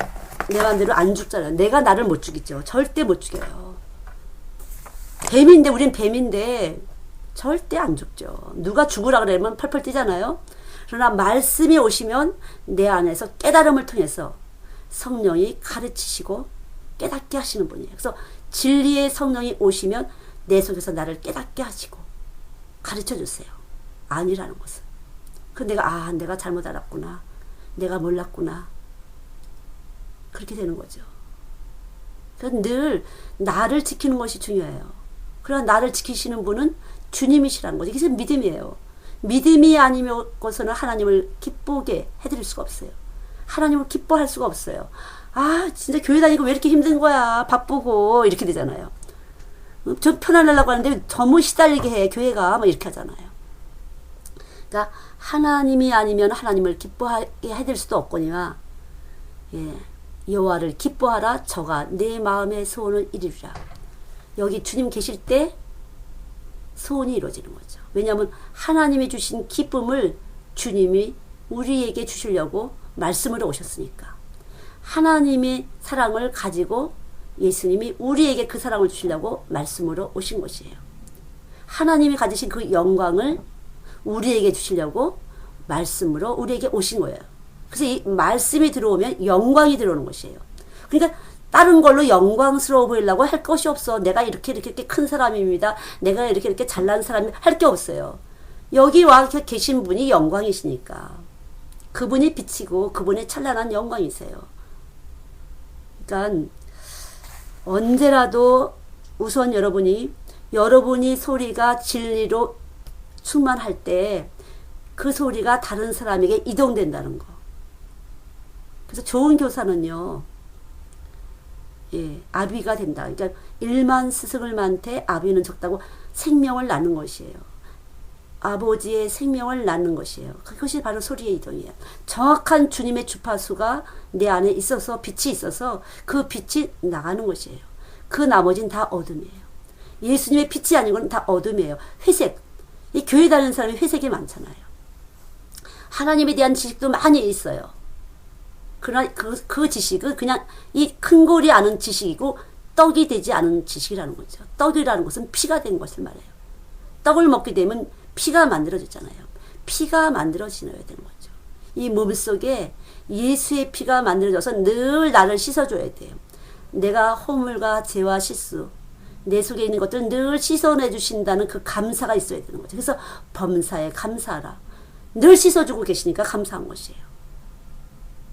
내 맘대로 안 죽잖아요. 내가 나를 못 죽이죠. 절대 못 죽여요. 뱀인데, 우린 뱀인데 절대 안 죽죠. 누가 죽으라 그러면 펄펄 뛰잖아요. 그러나 말씀이 오시면 내 안에서 깨달음을 통해서 성령이 가르치시고 깨닫게 하시는 분이에요. 그래서 진리의 성령이 오시면 내 속에서 나를 깨닫게 하시고 가르쳐 주세요. 아니라는 것은. 그 내가 잘못 알았구나. 내가 몰랐구나. 그렇게 되는 거죠. 그래서 늘 나를 지키는 것이 중요해요. 그러나 나를 지키시는 분은 주님이시라는 거죠. 이게 믿음이에요. 믿음이 아니면서는 하나님을 기쁘게 해드릴 수가 없어요. 하나님을 기뻐할 수가 없어요. 진짜 교회 다니고 왜 이렇게 힘든 거야. 바쁘고 이렇게 되잖아요. 좀 편안하려고 하는데 너무 시달리게 해. 교회가 이렇게 하잖아요. 그러니까 하나님이 아니면 하나님을 기뻐하게 해드릴 수도 없거니와 여호와를 기뻐하라. 저가 내 마음의 소원을 이루리라. 여기 주님 계실 때 소원이 이루어지는 거죠. 왜냐하면 하나님이 주신 기쁨을 주님이 우리에게 주시려고 말씀으로 오셨으니까. 하나님의 사랑을 가지고 예수님이 우리에게 그 사랑을 주시려고 말씀으로 오신 것이에요. 하나님이 가지신 그 영광을 우리에게 주시려고 말씀으로 우리에게 오신 거예요. 그래서 이 말씀이 들어오면 영광이 들어오는 것이에요. 그러니까 다른 걸로 영광스러워 보이려고 할 것이 없어. 내가 이렇게 큰 사람입니다. 내가 이렇게 잘난 사람이 할 게 없어요. 여기 와 계신 분이 영광이시니까. 그분이 빛이고 그분의 찬란한 영광이세요. 그러니까 언제라도 우선 여러분이 소리가 진리로 충만할 때 그 소리가 다른 사람에게 이동된다는 거. 그래서 좋은 교사는요, 아비가 된다. 그러니까 일만 스승을 많되 아비는 적다고 생명을 낳는 것이에요. 아버지의 생명을 낳는 것이에요. 그것이 바로 소리의 이동이에요. 정확한 주님의 주파수가 내 안에 있어서, 빛이 있어서 그 빛이 나가는 것이에요. 그 나머지는 다 어둠이에요. 예수님의 빛이 아닌 건 다 어둠이에요. 회색. 이 교회 다니는 사람이 회색이 많잖아요. 하나님에 대한 지식도 많이 있어요. 그러나 그 지식은 그냥 이 큰 골이 아는 지식이고 떡이 되지 않은 지식이라는 거죠. 떡이라는 것은 피가 된 것을 말해요. 떡을 먹게 되면 피가 만들어지잖아요. 피가 만들어지어야 되는 거죠. 이 몸속에 예수의 피가 만들어져서 늘 나를 씻어줘야 돼요. 내가 허물과 죄와 실수, 내 속에 있는 것들을 늘 씻어내 주신다는 그 감사가 있어야 되는 거죠. 그래서 범사에 감사하라. 늘 씻어주고 계시니까 감사한 것이에요.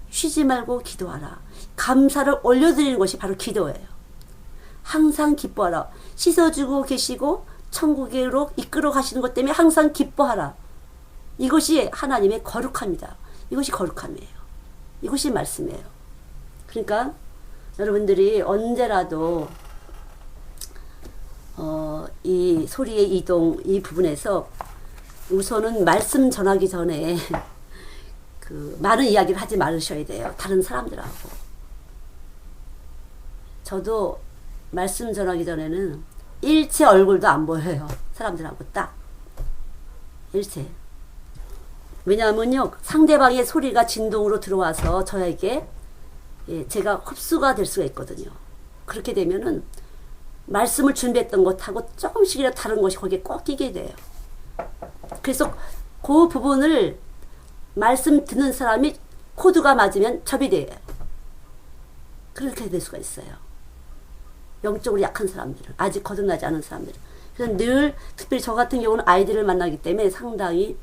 쉬지 말고 기도하라. 감사를 올려드리는 것이 바로 기도예요. 항상 기뻐하라. 씻어주고 계시고 천국으로 이끌어 가시는 것 때문에 항상 기뻐하라. 이것이 하나님의 거룩함이다. 이것이 거룩함이에요. 이것이 말씀이에요. 그러니까 여러분들이 언제라도 이 소리의 이동 이 부분에서 우선은 말씀 전하기 전에 그 많은 이야기를 하지 말으셔야 돼요. 다른 사람들하고. 저도 말씀 전하기 전에는 일체 얼굴도 안 보여요. 사람들하고 딱 일체. 왜냐하면요, 상대방의 소리가 진동으로 들어와서 저에게 제가 흡수가 될 수가 있거든요. 그렇게 되면은 말씀을 준비했던 것하고 조금씩이라도 다른 것이 거기에 꼭 끼게 돼요. 그래서 그 부분을 말씀 듣는 사람이 코드가 맞으면 접이 돼요. 그렇게 될 수가 있어요. 영적으로 약한 사람들은, 아직 거듭나지 않은 사람들은. 그래서 늘 특별히 저 같은 경우는 아이들을 만나기 때문에 상당히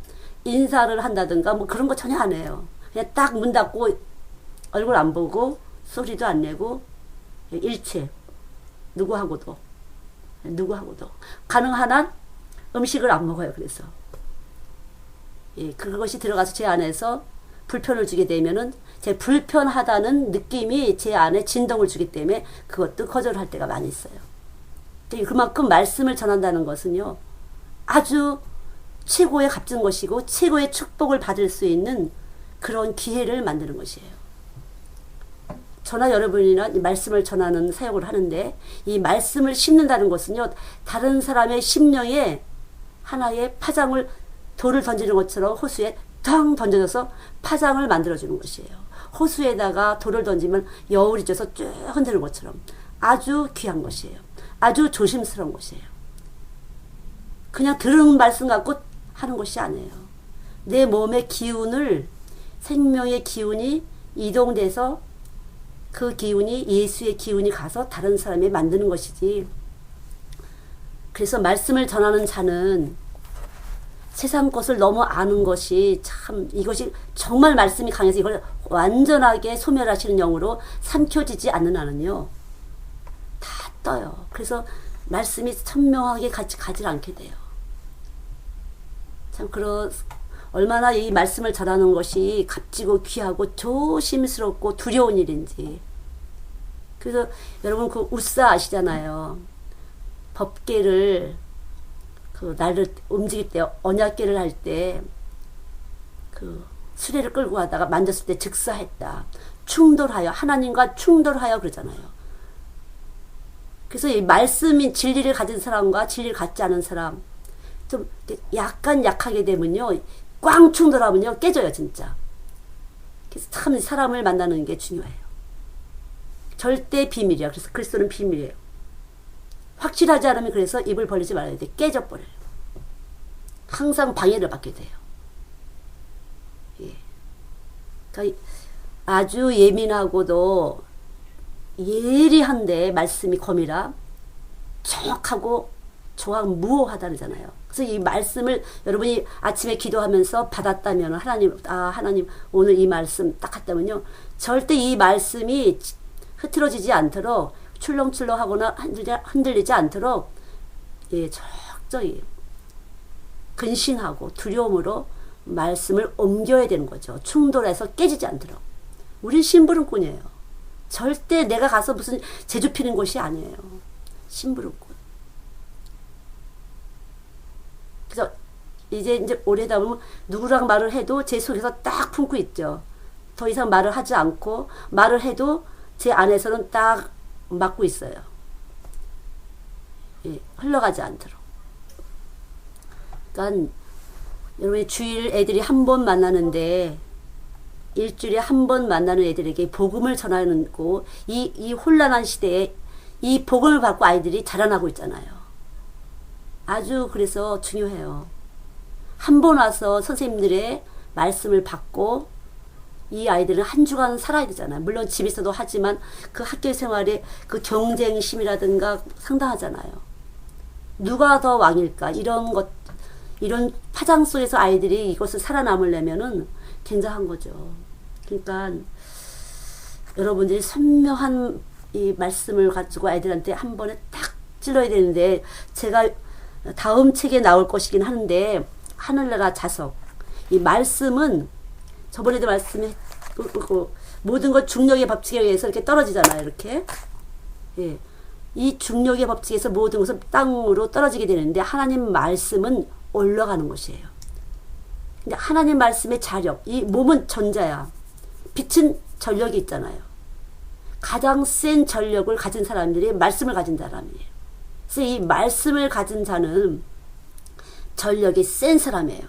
인사를 한다든가 뭐 그런 거 전혀 안 해요. 그냥 딱 문 닫고 얼굴 안 보고 소리도 안 내고 일체 누구하고도 가능한 한 음식을 안 먹어요. 그래서 그것이 들어가서 제 안에서 불편을 주게 되면은 제 불편하다는 느낌이 제 안에 진동을 주기 때문에 그것도 거절할 때가 많이 있어요. 그만큼 말씀을 전한다는 것은요, 아주 최고의 값진 것이고 최고의 축복을 받을 수 있는 그런 기회를 만드는 것이에요. 저나 여러분이나 이 말씀을 전하는 사역을 하는데, 이 말씀을 심는다는 것은요, 다른 사람의 심령에 하나의 파장을, 돌을 던지는 것처럼 호수에 텅 던져져서 파장을 만들어주는 것이에요. 호수에다가 돌을 던지면 여울이 져서 쭉 흔드는 것처럼 아주 귀한 것이에요. 아주 조심스러운 것이에요. 그냥 들은 말씀 갖고 하는 것이 아니에요. 내 몸의 기운을, 생명의 기운이 이동돼서 그 기운이, 예수의 기운이 가서 다른 사람이 만드는 것이지. 그래서 말씀을 전하는 자는 세상 것을 너무 아는 것이 참, 이것이 정말 말씀이 강해서 이걸 완전하게 소멸하시는 영으로 삼켜지지 않는 한은요, 다 떠요. 그래서 말씀이 선명하게 가지 않게 돼요. 참 얼마나 이 말씀을 전하는 것이 값지고 귀하고 조심스럽고 두려운 일인지. 그래서 여러분 그 우사 아시잖아요. 법궤를 그 날을 움직일 때, 언약궤를 할 때 그 수레를 끌고 가다가 만졌을 때 즉사했다. 충돌하여, 하나님과 충돌하여 그러잖아요. 그래서 이 말씀인 진리를 가진 사람과 진리를 갖지 않은 사람, 좀 약간 약하게 되면요, 꽝 충돌하면요 깨져요 진짜. 그래서 참 사람을 만나는 게 중요해요. 절대 비밀이야. 그래서 그리스도는 비밀이에요. 확실하지 않으면 그래서 입을 벌리지 말아야 돼. 깨져버려요. 항상 방해를 받게 돼요. 예. 그러니까 아주 예민하고도 예리한데 말씀이 검이라 정확하고 무호하다잖아요. 그래서 이 말씀을 여러분이 아침에 기도하면서 받았다면 하나님 오늘 이 말씀 딱 했다면요, 절대 이 말씀이 흐트러지지 않도록, 출렁출렁하거나 흔들리지 않도록 적절히 근신하고 두려움으로 말씀을 옮겨야 되는 거죠. 충돌해서 깨지지 않도록. 우린 심부름꾼이에요. 절대 내가 가서 무슨 제주 피는 곳이 아니에요. 심부름꾼. 그래서 이제 오래다 보면 누구랑 말을 해도 제 속에서 딱 품고 있죠. 더 이상 말을 하지 않고, 말을 해도 제 안에서는 딱 막고 있어요. 흘러가지 않도록. 그러니까 여러분이 주일 애들이 한 번 만나는데, 일주일에 한 번 만나는 애들에게 복음을 전하는 거, 이 혼란한 시대에 이 복음을 받고 아이들이 자라나고 있잖아요. 아주 그래서 중요해요. 한 번 와서 선생님들의 말씀을 받고 이 아이들은 한 주간 살아야 되잖아요. 물론 집에서도 하지만 그 학교 생활에 그 경쟁심이라든가 상당하잖아요. 누가 더 왕일까? 이런 파장 속에서 아이들이 이것을 살아남으려면은 굉장한 거죠. 그러니까 여러분들이 선명한 이 말씀을 가지고 아이들한테 한 번에 딱 찔러야 되는데, 제가 다음 책에 나올 것이긴 하는데, 하늘나라 자석. 이 말씀은 저번에도 말씀했고, 모든 것 중력의 법칙에 의해서 이렇게 떨어지잖아요. 이렇게. 예. 이 중력의 법칙에서 모든 것은 땅으로 떨어지게 되는데, 하나님 말씀은 올라가는 것이에요. 근데 하나님 말씀의 자력, 이 몸은 전자야. 빛은 전력이 있잖아요. 가장 센 전력을 가진 사람들이 말씀을 가진 사람이에요. 그래서 이 말씀을 가진 자는 전력이 센 사람이에요.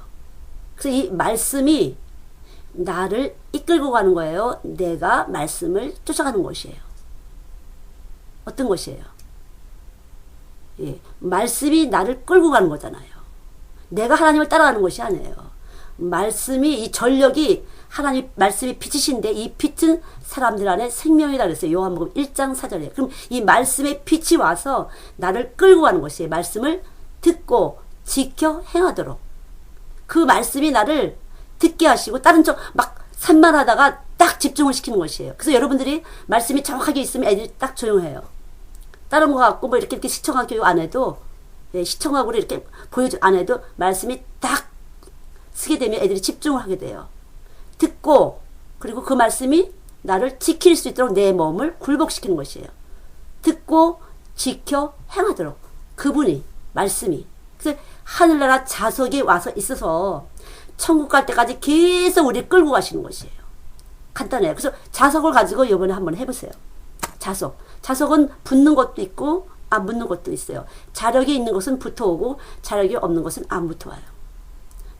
그래서 이 말씀이 나를 이끌고 가는 거예요. 내가 말씀을 쫓아가는 것이에요. 어떤 것이에요? 예, 말씀이 나를 끌고 가는 거잖아요. 내가 하나님을 따라가는 것이 아니에요. 말씀이, 이 전력이 하나님 말씀이 빛이신데, 이 빛은 사람들 안에 생명이다 그랬어요. 요한복음 1장 4절에. 그럼 이 말씀의 빛이 와서 나를 끌고 가는 것이에요. 말씀을 듣고 지켜 행하도록. 그 말씀이 나를 듣게 하시고, 다른 쪽 막 산만하다가 딱 집중을 시키는 것이에요. 그래서 여러분들이 말씀이 정확하게 있으면 애들이 딱 조용해요. 다른 거 갖고 뭐 이렇게 시청학 교육 안 해도, 예, 시청학으로 이렇게 보여줘 안 해도 말씀이 딱 쓰게 되면 애들이 집중을 하게 돼요. 듣고, 그리고 그 말씀이 나를 지킬 수 있도록 내 몸을 굴복시키는 것이에요. 듣고 지켜 행하도록. 그분이, 말씀이. 그래서 하늘나라 자석이 와서 있어서 천국 갈 때까지 계속 우리를 끌고 가시는 것이에요. 간단해요. 그래서 자석을 가지고 이번에 한번 해보세요. 자석. 자석은 붙는 것도 있고 안 붙는 것도 있어요. 자력이 있는 것은 붙어오고 자력이 없는 것은 안 붙어와요.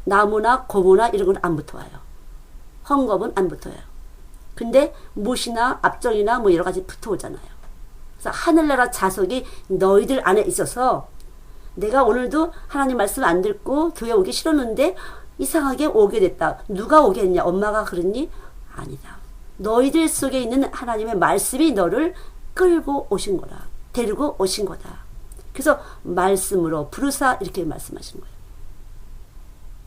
나무나 고무나 이런 건 안 붙어와요. 헝겊은 안 붙어요. 근데 못이나 압정이나 뭐 여러 가지 붙어오잖아요. 그래서 하늘나라 자석이 너희들 안에 있어서, 내가 오늘도 하나님 말씀 안 듣고 교회 오기 싫었는데 이상하게 오게 됐다. 누가 오게 했냐? 엄마가 그랬니? 아니다. 너희들 속에 있는 하나님의 말씀이 너를 끌고 오신 거라. 데리고 오신 거다. 그래서 말씀으로 부르사 이렇게 말씀하시는 거예요.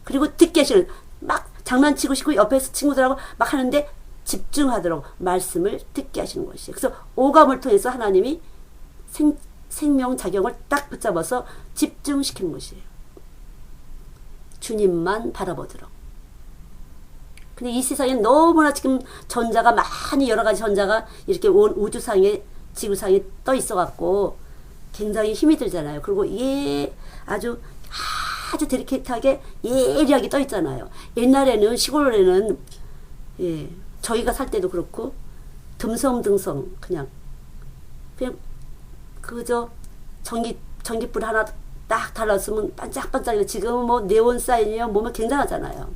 그리고 듣게 하시는, 막 장난치고 싶고 옆에서 친구들하고 막 하는데 집중하도록 말씀을 듣게 하시는 것이에요. 그래서 오감을 통해서 하나님이 생명작용을 딱 붙잡아서 집중시키는 것이에요. 주님만 바라보도록. 근데 이 세상에 너무나 지금 전자가 많이, 여러 가지 전자가 이렇게 온 우주상에, 지구상에 떠 있어갖고 굉장히 힘이 들잖아요. 그리고 아주 데리케이트하게 예리하게 떠 있잖아요. 옛날에는, 시골에는, 예, 저희가 살 때도 그렇고 듬성듬성 그냥 그저 전기불 하나 딱 달랐으면 반짝반짝이고, 지금은 뭐 네온 사인이요 뭐면 굉장하잖아요.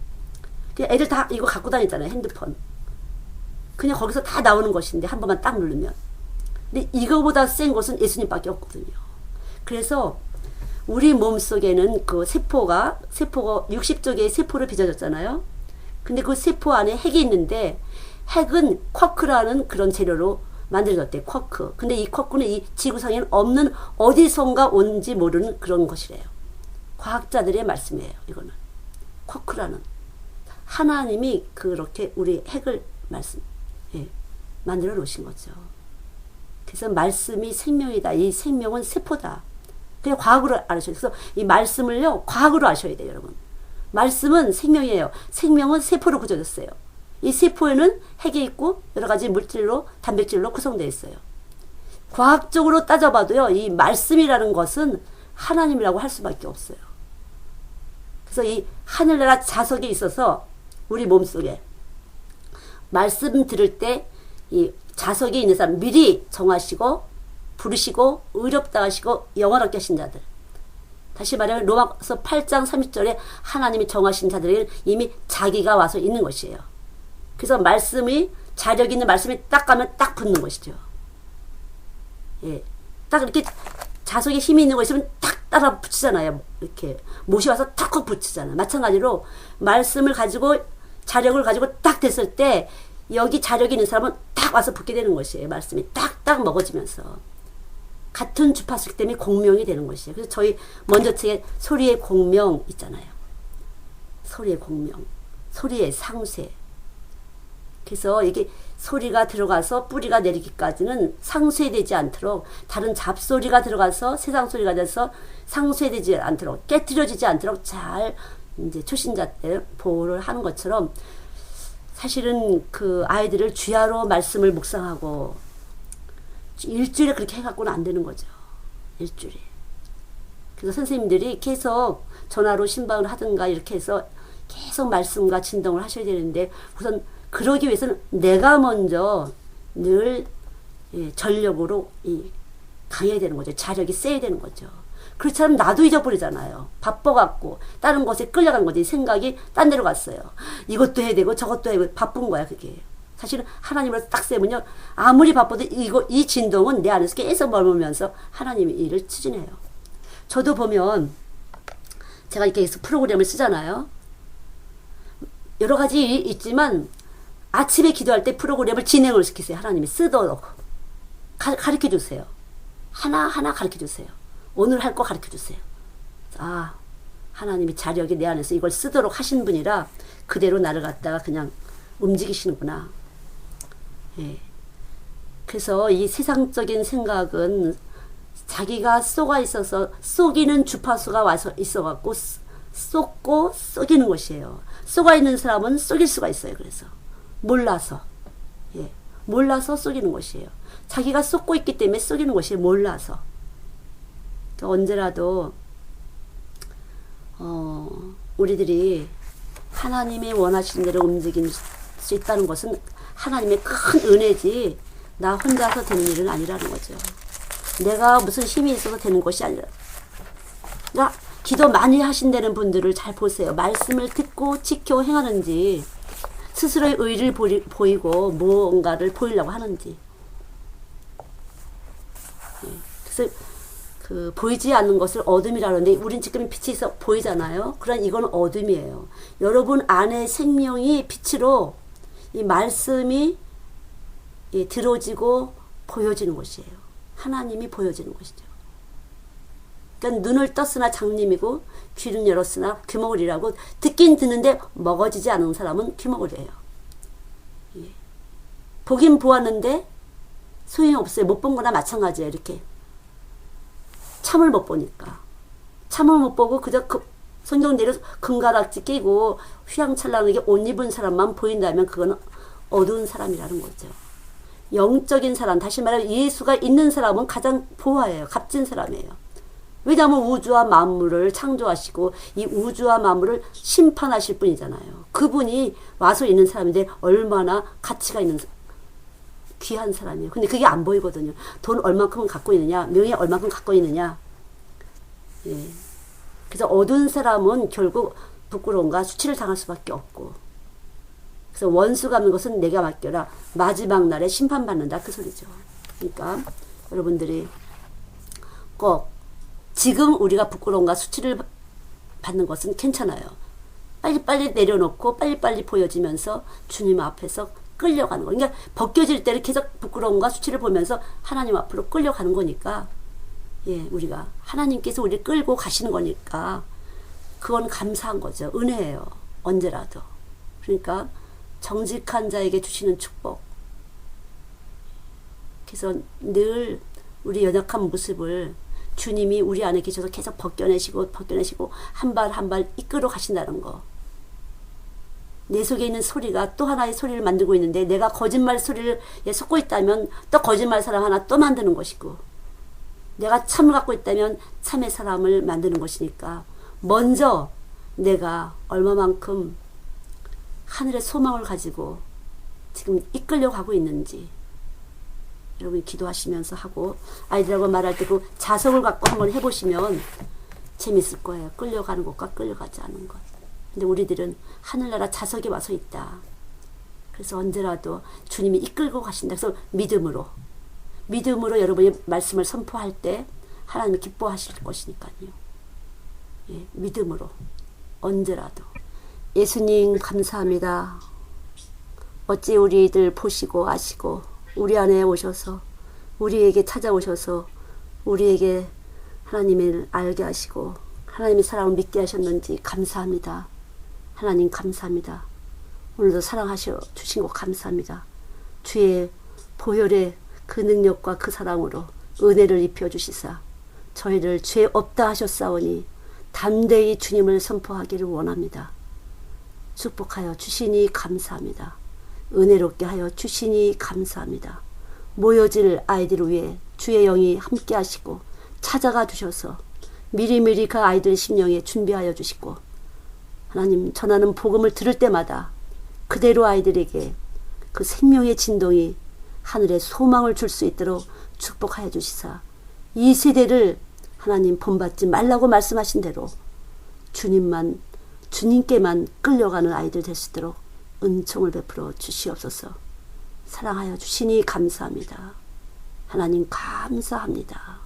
그냥 애들 다 이거 갖고 다니잖아요. 핸드폰. 그냥 거기서 다 나오는 것인데 한 번만 딱 누르면. 근데 이거보다 센 것은 예수님밖에 없거든요. 그래서 우리 몸속에는 그 세포가 60조 개의 세포를 빚어졌잖아요. 근데 그 세포 안에 핵이 있는데, 핵은 쿼크라는 그런 재료로 만들어졌대요. 쿼크. 근데 이 쿼크는 이 지구상에는 없는, 어디선가 온지 모르는 그런 것이래요. 과학자들의 말씀이에요. 이거는 쿼크라는. 하나님이 그렇게 우리 핵을 만들어 놓으신 거죠. 그래서 말씀이 생명이다. 이 생명은 세포다. 그냥 과학으로 알으셔야 돼요. 그래서 이 말씀을요, 과학으로 아셔야 돼요, 여러분. 말씀은 생명이에요. 생명은 세포로 구조됐어요. 이 세포에는 핵이 있고 여러 가지 물질로, 단백질로 구성되어 있어요. 과학적으로 따져봐도요, 이 말씀이라는 것은 하나님이라고 할 수밖에 없어요. 그래서 이 하늘나라 자석이 있어서 우리 몸속에 말씀 들을 때 이 자석이 있는 사람 미리 정하시고 부르시고 의롭다 하시고 영원하게 하신 자들. 다시 말하면 로마서 8장 30절에 하나님이 정하신 자들에게는 이미 자기가 와서 있는 것이에요. 그래서 말씀이, 자력 있는 말씀이 딱 가면 딱 붙는 것이죠. 예. 딱 이렇게 자석에 힘이 있는 거 있으면 딱 따라 붙이잖아요. 이렇게 못이 와서 탁 붙이잖아요. 마찬가지로 말씀을 가지고, 자력을 가지고 딱 됐을 때 여기 자력이 있는 사람은 딱 와서 붙게 되는 것이에요. 말씀이 딱딱 먹어지면서. 같은 주파수 때문에 공명이 되는 것이에요. 그래서 저희 먼저 책에 소리의 공명 있잖아요. 소리의 공명, 소리의 상쇄. 그래서 이게 소리가 들어가서 뿌리가 내리기까지는 상쇄되지 않도록, 다른 잡소리가 들어가서 세상 소리가 돼서 상쇄되지 않도록, 깨트려지지 않도록 잘 이제 초신자 때 보호를 하는 것처럼, 사실은 그 아이들을 주야로 말씀을 묵상하고 일주일에 그렇게 해갖고는 안 되는 거죠. 일주일에. 그래서 선생님들이 계속 전화로 신방을 하든가 이렇게 해서 계속 말씀과 진동을 하셔야 되는데, 우선 그러기 위해서는 내가 먼저 늘 전력으로 강해야 되는 거죠. 자력이 세야 되는 거죠. 그렇지 않으면 나도 잊어버리잖아요. 바빠갖고 다른 것에 끌려간 거지. 생각이 딴 데로 갔어요. 이것도 해야 되고 저것도 해야 되고 바쁜 거야 그게. 사실은 하나님으로 딱 세면요, 아무리 바빠도 이 진동은 내 안에서 계속 머물면서 하나님의 일을 추진해요. 저도 보면 제가 이렇게 계속 프로그램을 쓰잖아요. 여러 가지 일이 있지만 아침에 기도할 때 프로그램을 진행을 시키세요. 하나님이 쓰도록 가르쳐 주세요. 하나하나 가르쳐 주세요. 오늘 할 거 가르쳐 주세요. 아, 하나님이 자력이 내 안에서 이걸 쓰도록 하신 분이라 그대로 나를 갖다가 그냥 움직이시는구나. 예. 그래서 이 세상적인 생각은 자기가 쏘가 있어서 쏘기는 주파수가 와서 있어갖고 쏘고 쏘기는 것이에요. 쏘가 있는 사람은 쏘길 수가 있어요. 그래서 몰라서, 몰라서 쏘기는 것이에요. 자기가 쏘고 있기 때문에 쏘기는 것이에요. 몰라서. 그러니까 언제라도 우리들이 하나님이 원하시는 대로 움직일 수 있다는 것은 하나님의 큰 은혜지, 나 혼자서 되는 일은 아니라는 거죠. 내가 무슨 힘이 있어서 되는 것이 아니라. 그러니까 기도 많이 하신다는 분들을 잘 보세요. 말씀을 듣고 지켜 행하는지, 스스로의 의를 보이고 무언가를 보이려고 하는지. 그래서 그 보이지 않는 것을 어둠이라는데, 우린 지금 빛이 있어 보이잖아요. 그러나 이건 어둠이에요. 여러분 안에 생명이 빛으로 이 말씀이 들어지고 보여지는 것이에요. 하나님이 보여지는 것이죠. 그러니까 눈을 떴으나 장님이고 귀는 열었으나 귀머거리라고, 듣긴 듣는데 먹어지지 않은 사람은 귀머거리예요. 예. 보긴 보았는데 소용없어요. 못 본 거나 마찬가지예요. 이렇게 참을 못 보니까, 참을 못 보고 그저 성경대로 금가락지 끼고 휘황찬란하게 옷 입은 사람만 보인다면 그거는 어두운 사람이라는 거죠. 영적인 사람, 다시 말하면 예수가 있는 사람은 가장 보아예요. 값진 사람이에요. 왜냐하면 우주와 만물을 창조하시고 이 우주와 만물을 심판하실 분이잖아요. 그분이 와서 있는 사람인데 얼마나 가치가 있는, 귀한 사람이에요. 근데 그게 안 보이거든요. 돈 얼만큼 갖고 있느냐, 명예 얼만큼 갖고 있느냐. 예. 그래서 어두운 사람은 결국 부끄러움과 수치를 당할 수밖에 없고, 그래서 원수 갚는 것은 내가 맡겨라, 마지막 날에 심판받는다, 그 소리죠. 그러니까 여러분들이 꼭 지금 우리가 부끄러움과 수치를 받는 것은 괜찮아요. 빨리빨리 내려놓고 빨리빨리 보여지면서 주님 앞에서 끌려가는 거. 그러니까 벗겨질 때를 계속 부끄러움과 수치를 보면서 하나님 앞으로 끌려가는 거니까, 우리가 하나님께서 우리를 끌고 가시는 거니까 그건 감사한 거죠. 은혜예요. 언제라도. 그러니까 정직한 자에게 주시는 축복. 그래서 늘 우리 연약한 모습을 주님이 우리 안에 계셔서 계속 벗겨내시고 한 발 한 발 이끌어 가신다는 거. 내 속에 있는 소리가 또 하나의 소리를 만들고 있는데, 내가 거짓말 소리를 섞고 있다면 또 거짓말 사람 하나 또 만드는 것이고, 내가 참을 갖고 있다면 참의 사람을 만드는 것이니까, 먼저 내가 얼마만큼 하늘의 소망을 가지고 지금 이끌려 가고 있는지 여러분 기도하시면서 하고, 아이들하고 말할 때 그 자석을 갖고 한번 해보시면 재밌을 거예요. 끌려가는 것과 끌려가지 않은 것. 근데 우리들은 하늘나라 자석에 와서 있다. 그래서 언제라도 주님이 이끌고 가신다. 그래서 믿음으로 여러분이 말씀을 선포할 때 하나님이 기뻐하실 것이니까요. 믿음으로 언제라도. 예수님 감사합니다. 어찌 우리들 보시고 아시고 우리 안에 오셔서 우리에게 찾아오셔서 우리에게 하나님을 알게 하시고 하나님의 사랑을 믿게 하셨는지 감사합니다. 하나님 감사합니다. 오늘도 사랑하셔 주신 것 감사합니다. 주의 보혈의 그 능력과 그 사랑으로 은혜를 입혀 주시사 저희를 죄 없다 하셨사오니 담대히 주님을 선포하기를 원합니다. 축복하여 주시니 감사합니다. 은혜롭게 하여 주시니 감사합니다. 모여질 아이들을 위해 주의 영이 함께 하시고 찾아가 주셔서 미리미리 그 아이들 심령에 준비하여 주시고 하나님 전하는 복음을 들을 때마다 그대로 아이들에게 그 생명의 진동이 하늘에 소망을 줄 수 있도록 축복하여 주시사 이 세대를 하나님 본받지 말라고 말씀하신 대로 주님께만 끌려가는 아이들 될 수 있도록 은총을 베풀어 주시옵소서. 사랑하여 주시니 감사합니다. 하나님 감사합니다.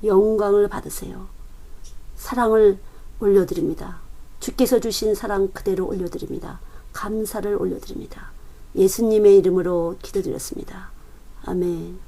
영광을 받으세요. 사랑을 올려드립니다. 주께서 주신 사랑 그대로 올려드립니다. 감사를 올려드립니다. 예수님의 이름으로 기도드렸습니다. 아멘.